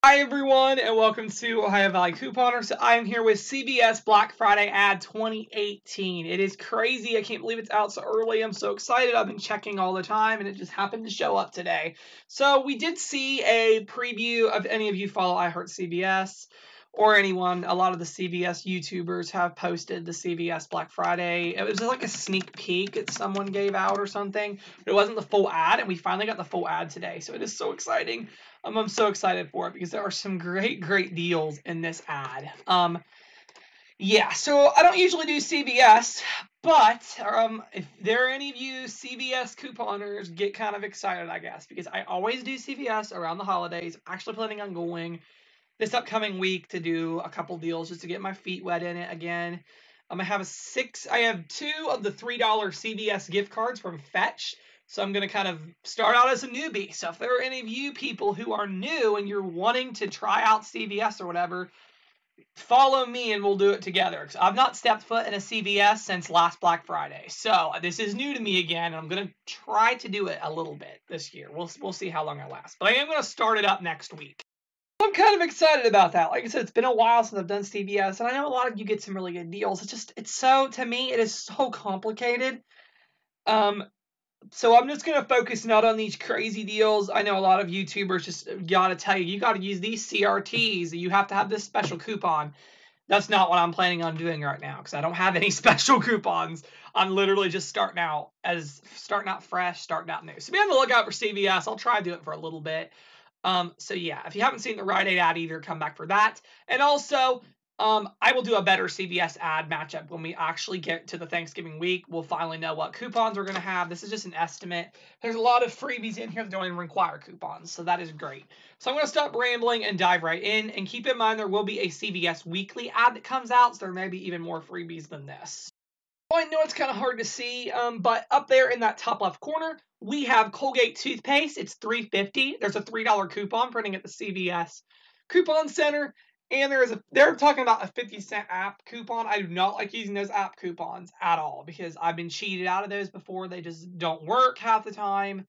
Hi everyone, and welcome to Ohio Valley Couponer. So I am here with CVS Black Friday ad 2018. It is crazy. I can't believe it's out so early. I'm so excited. I've been checking all the time, and it just happened to show up today. So we did see a preview. Of any of you follow CVS or anyone, a lot of the CVS YouTubers have posted the CVS Black Friday. It was like a sneak peek that someone gave out or something. But it wasn't the full ad, and we finally got the full ad today. So it is so exciting. I'm so excited for it because there are some great deals in this ad. Yeah, so I don't usually do CVS, but if there are any of you CVS couponers, get kind of excited, I guess, because I always do CVS around the holidays. I'm actually planning on going this upcoming week to do a couple deals just to get my feet wet in it again. I have two of the $3 CVS gift cards from Fetch. So I'm going to kind of start out as a newbie. So if there are any of you people who are new and you're wanting to try out CVS or whatever, follow me and we'll do it together. 'Cause I've not stepped foot in a CVS since last Black Friday. So this is new to me again, and I'm going to try to do it a little bit this year. We'll see how long I last. But I am going to start it up next week. I'm kind of excited about that. Like I said, it's been a while since I've done CVS, and I know a lot of you get some really good deals. To me, it is so complicated. So I'm just going to focus not on these crazy deals. I know a lot of YouTubers just got to tell you got to use these CRTs. You have to have this special coupon. That's not what I'm planning on doing right now because I don't have any special coupons. I'm literally just starting out fresh, starting out new. So be on the lookout for CVS. I'll try to do it for a little bit. So yeah, if you haven't seen the Rite Aid ad either, come back for that. And also, I will do a better CVS ad matchup when we actually get to the Thanksgiving week. We'll finally know what coupons we're going to have. This is just an estimate. There's a lot of freebies in here that don't even require coupons, so that is great. So I'm going to stop rambling and dive right in. And keep in mind, there will be a CVS weekly ad that comes out, so there may be even more freebies than this. I know it's kind of hard to see, but up there in that top left corner, we have Colgate toothpaste. It's $3.50. There's a $3 coupon printing at the CVS Coupon Center. And they're talking about a 50-cent app coupon. I do not like using those app coupons at all because I've been cheated out of those before. They just don't work half the time.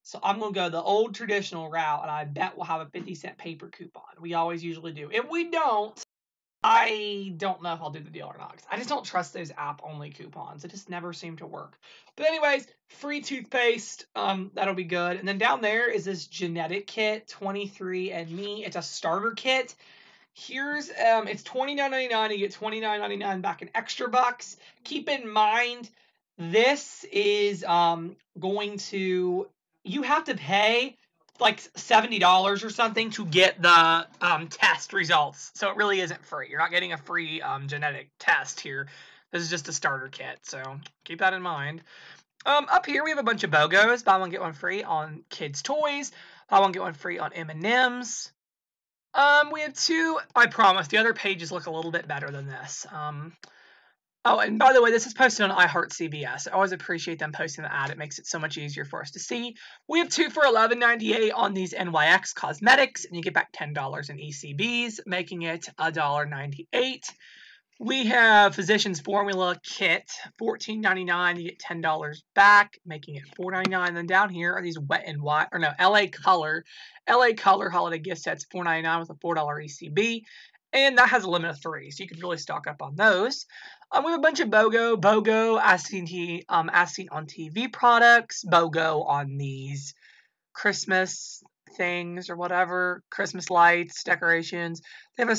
So I'm going to go the old traditional route, and I bet we'll have a 50-cent paper coupon. We always usually do. If we don't, I don't know if I'll do the deal or not. 'Cause I just don't trust those app-only coupons. It just never seem to work. But anyways, free toothpaste. That'll be good. And then down there is this genetic kit, 23andMe. It's a starter kit. Here's it's $29.99. You get $29.99 back in extra bucks. Keep in mind, this is you have to pay like $70 or something to get the test results. So it really isn't free. You're not getting a free genetic test here. This is just a starter kit, so keep that in mind. Up here we have a bunch of BOGOs. Buy one get one free on kids' toys. Buy one get one free on M&Ms. We have two. I promise the other pages look a little bit better than this. Oh, and by the way, this is posted on CVS. I always appreciate them posting the ad. It makes it so much easier for us to see. We have two for $11.98 on these NYX cosmetics, and you get back $10 in ECBs, making it $1.98. We have Physicians Formula Kit, $14.99. You get $10 back, making it $4.99. And then down here are these Wet n Wild, or no, LA Color holiday gift sets, $4.99 with a $4 ECB. And that has a limit of 3, so you can really stock up on those. We have a bunch of BOGO, as seen on TV products, BOGO on these Christmas things or whatever, Christmas lights, decorations. They have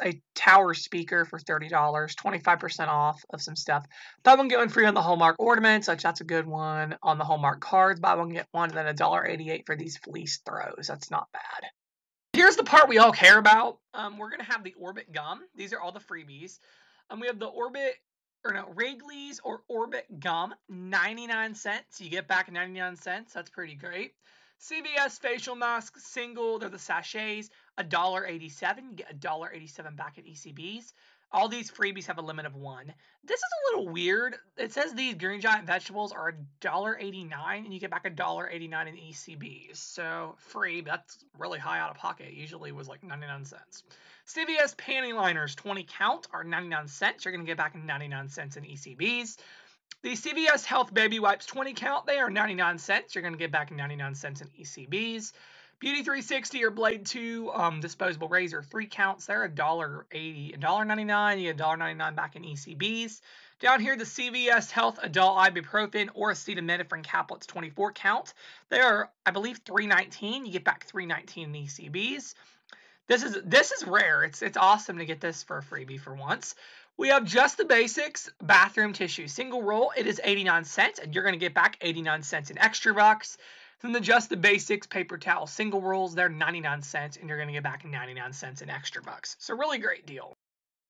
a tower speaker for $30, 25% off of some stuff. Buy one get one free on the Hallmark ornaments, that's a good one. On the Hallmark cards, buy one get one, and then $1.88 for these fleece throws. That's not bad. Here's the part we all care about. We're gonna have the Orbit gum. These are all the freebies. We have the Wrigley's or Orbit gum, 99 cents. You get back 99 cents. That's pretty great. CVS facial mask single, they're the sachets, $1.87. You get $1.87 back at ECBs. All these freebies have a limit of 1. This is a little weird. It says these Green Giant vegetables are $1.89, and you get back $1.89 in ECBs. So free, but that's really high out of pocket. Usually it was like 99 cents. CVS panty liners, 20 count, are 99 cents. You're going to get back 99 cents in ECBs. The CVS Health Baby Wipes 20 count, they are 99 cents. You're going to get back 99 cents in ECBs. Beauty 360 or Blade 2 disposable razor, 3 counts. They're $1.80, $1.99. You get $1.99 back in ECBs. Down here, the CVS Health Adult Ibuprofen or Acetaminophen caplets 24 count. They are, I believe, $3.19. You get back $3.19 in ECBs. This is rare. It's awesome to get this for a freebie for once. We have Just the Basics bathroom tissue single roll. It is 89 cents, and you're going to get back 89 cents in extra bucks. Then the Just the Basics paper towel single rolls, they're 99 cents, and you're going to get back 99 cents in extra bucks. So really great deal.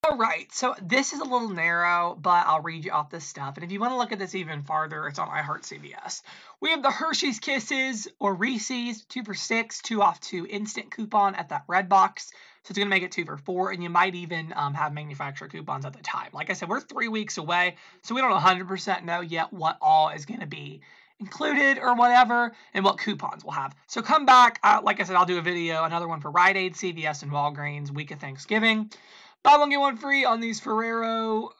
All right, so this is a little narrow, but I'll read you off this stuff. And if you want to look at this even farther, it's on I Heart CVS. We have the Hershey's Kisses or Reese's 2 for $6, 2 off 2 instant coupon at that red box. So it's going to make it 2 for $4, and you might even have manufacturer coupons at the time. Like I said, we're 3 weeks away, so we don't 100% know yet what all is going to be included or whatever, and what coupons we'll have. So come back. Like I said, I'll do a video, another one for Rite Aid, CVS, and Walgreens week of Thanksgiving. Buy one, get one free on these Ferrero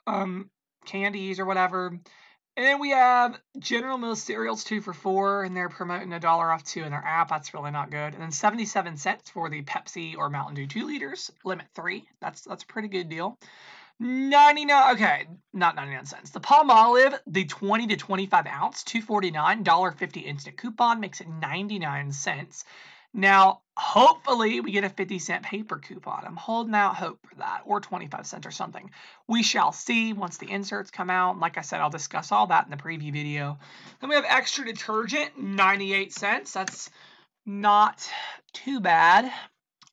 candies or whatever. And then we have General Mills cereals 2 for $4, and they're promoting $1 off 2 in their app. That's really not good. And then 77 cents for the Pepsi or Mountain Dew 2 liters, limit 3. That's a pretty good deal. 99, okay, not 99 cents. The Palmolive, the 20 to 25 ounce, $2.49, $1.50 instant coupon makes it 99 cents. Now, hopefully, we get a 50-cent paper coupon. I'm holding out hope for that, or 25 cents or something. We shall see once the inserts come out. Like I said, I'll discuss all that in the preview video. Then we have extra detergent, 98 cents. That's not too bad.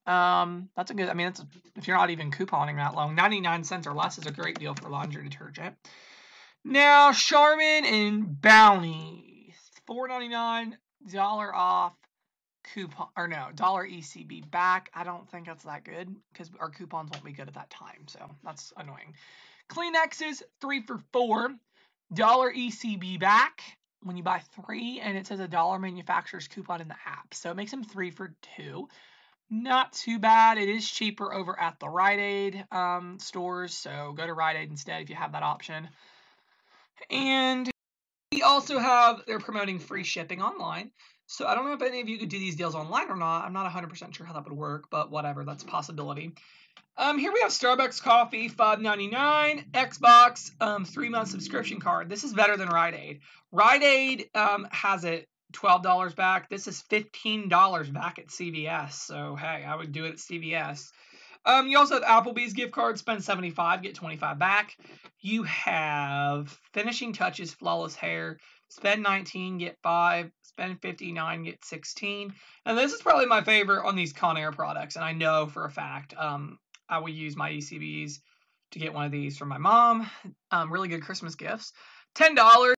That's a good, I mean, if you're not even couponing that long, 99 cents or less is a great deal for laundry detergent. Now, Charmin and Bounty, $4.99, $1 off. Coupon or no, $1 ECB back. I don't think that's that good because our coupons won't be good at that time, so that's annoying. Kleenexes 3 for $4, $1 ECB back when you buy 3, and it says $1 manufacturer's coupon in the app, so it makes them 3 for $2. Not too bad. It is cheaper over at the Rite Aid stores, so go to Rite Aid instead if you have that option. And we also have, they're promoting free shipping online. So I don't know if any of you could do these deals online or not. I'm not 100% sure how that would work, but whatever, that's a possibility. Here we have Starbucks coffee, $5.99, Xbox, 3-month subscription card. This is better than Rite Aid. Rite Aid has it $12 back. This is $15 back at CVS. So hey, I would do it at CVS. You also have Applebee's gift card, spend $75, get $25 back. You have Finishing Touches, Flawless Hair, spend $19, get $5, spend $59, get $16. And this is probably my favorite on these Conair products, and I know for a fact I will use my ECBs to get one of these for my mom. Really good Christmas gifts. $10,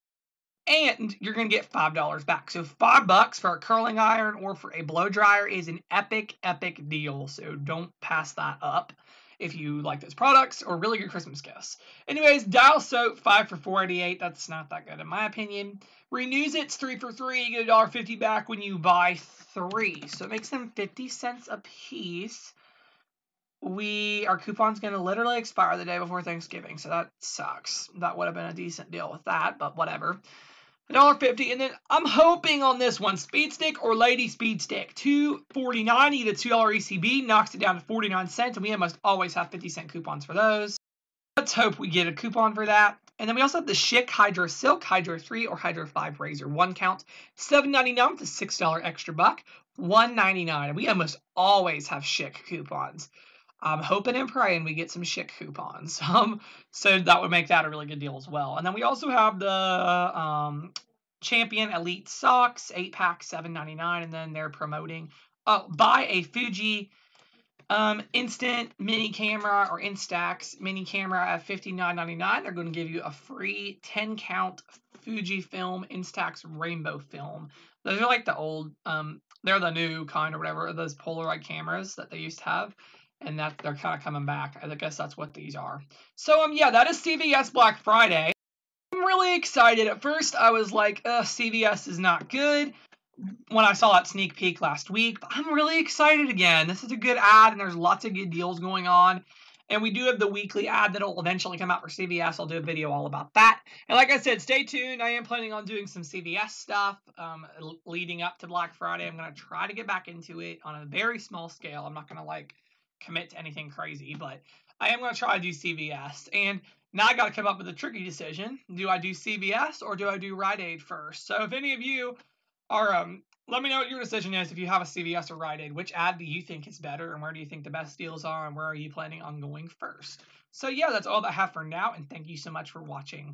and you're going to get $5 back. So $5 for a curling iron or for a blow dryer is an epic, epic deal. So don't pass that up if you like those products, or really good Christmas gifts. Anyways, Dial Soap, 5 for $4.88. That's not that good in my opinion. Renews it's 3 for $3. You get $1.50 back when you buy 3. So it makes them 50 cents a piece. Our coupon's going to literally expire the day before Thanksgiving, so that sucks. That would have been a decent deal with that, but whatever. $1.50, and then I'm hoping on this one, Speed Stick or Lady Speed Stick, $2.49. You get a $2 ECB, knocks it down to 49 cents, and we almost always have 50-cent coupons for those. Let's hope we get a coupon for that. And then we also have the Schick Hydro Silk, Hydro 3 or Hydro 5 Razor 1 count, $7.99 with a $6 extra buck, $1.99. And we almost always have Schick coupons. I'm hoping and praying we get some Schick coupons. So that would make that a really good deal as well. And then we also have the Champion Elite Socks, 8-pack, $7.99. And then they're promoting, buy a Fuji Instant Mini Camera or Instax Mini Camera at $59.99. They're going to give you a free 10-count Fujifilm Instax Rainbow Film. Those are like the old, they're the new kind or whatever, those Polaroid cameras that they used to have. And that they're kind of coming back. I guess that's what these are. So, yeah, that is CVS Black Friday. I'm really excited. At first, I was like, CVS is not good when I saw that sneak peek last week. But I'm really excited again. This is a good ad, and there's lots of good deals going on. And we do have the weekly ad that'll eventually come out for CVS. I'll do a video all about that. And like I said, stay tuned. I am planning on doing some CVS stuff leading up to Black Friday. I'm going to try to get back into it on a very small scale. I'm not going to like commit to anything crazy, but I am going to try to do CVS. And now I got to come up with a tricky decision. Do I do CVS or do I do Rite Aid first? So if any of you are let me know what your decision is if you have a CVS or Rite Aid. Which ad do you think is better, and where do you think the best deals are, and where are you planning on going first? So yeah, that's all that I have for now, and thank you so much for watching.